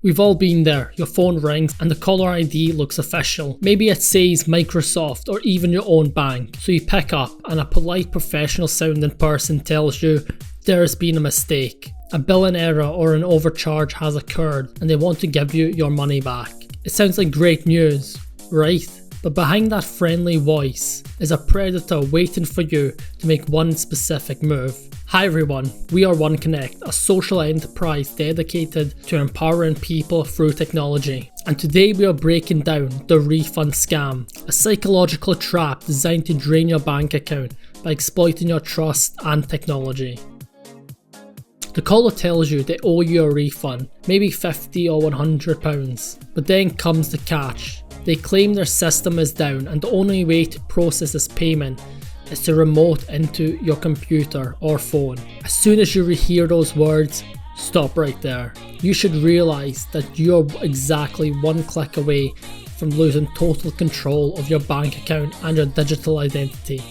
We've all been there. Your phone rings and the caller ID looks official. Maybe it says Microsoft or even your own bank. So you pick up and a polite professional sounding person tells you there has been a mistake. A billing error or an overcharge has occurred and they want to give you your money back. It sounds like great news, right? But behind that friendly voice is a predator waiting for you to make one specific move. Hi everyone, we are OneConnect, a social enterprise dedicated to empowering people through technology. And today we are breaking down the refund scam, a psychological trap designed to drain your bank account by exploiting your trust and technology. The caller tells you they owe you a refund, maybe £50 or £100, but then comes the catch. They claim their system is down and the only way to process this payment is to remote into your computer or phone. As soon as you hear those words, stop right there. You should realize that you're exactly one click away from losing total control of your bank account and your digital identity.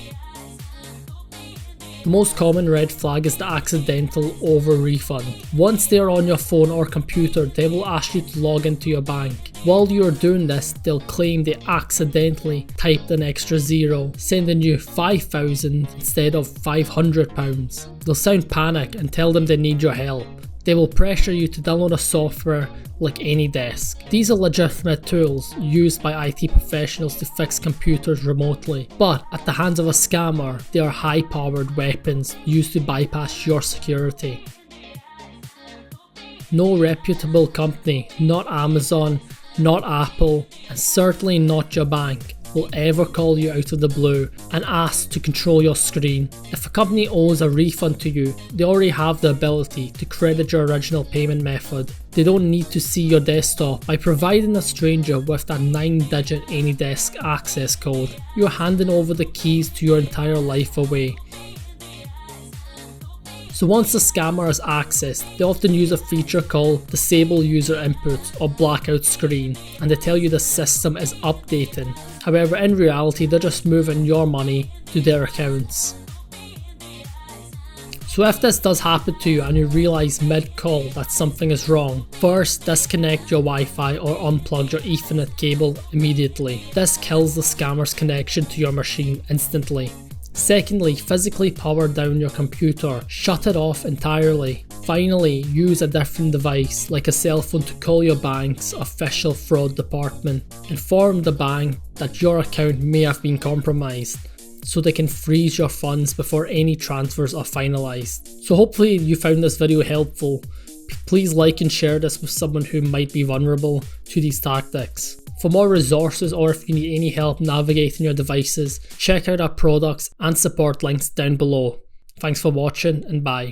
The most common red flag is the accidental over refund. Once they are on your phone or computer, they will ask you to log into your bank. While you are doing this, they'll claim they accidentally typed an extra zero, sending you £5,000 instead of £500. They'll sound panicked and tell them they need your help. They will pressure you to download a software like AnyDesk. These are legitimate tools used by IT professionals to fix computers remotely, but at the hands of a scammer, they are high-powered weapons used to bypass your security. No reputable company, not Amazon, not Apple, and certainly not your bank, will ever call you out of the blue and ask to control your screen. If a company owes a refund to you, they already have the ability to credit your original payment method. They don't need to see your desktop. By providing a stranger with that 9-digit AnyDesk access code, you're handing over the keys to your entire life away. So once the scammer has access, they often use a feature called disable user input or blackout screen, and they tell you the system is updating. However, in reality, they're just moving your money to their accounts. So if this does happen to you and you realise mid-call that something is wrong, first disconnect your Wi-Fi or unplug your Ethernet cable immediately. This kills the scammer's connection to your machine instantly. Secondly, physically power down your computer, shut it off entirely. Finally, use a different device like a cell phone to call your bank's official fraud department. Inform the bank that your account may have been compromised, so they can freeze your funds before any transfers are finalized. So hopefully you found this video helpful. Please like and share this with someone who might be vulnerable to these tactics. For more resources or if you need any help navigating your devices, check out our products and support links down below. Thanks for watching and bye.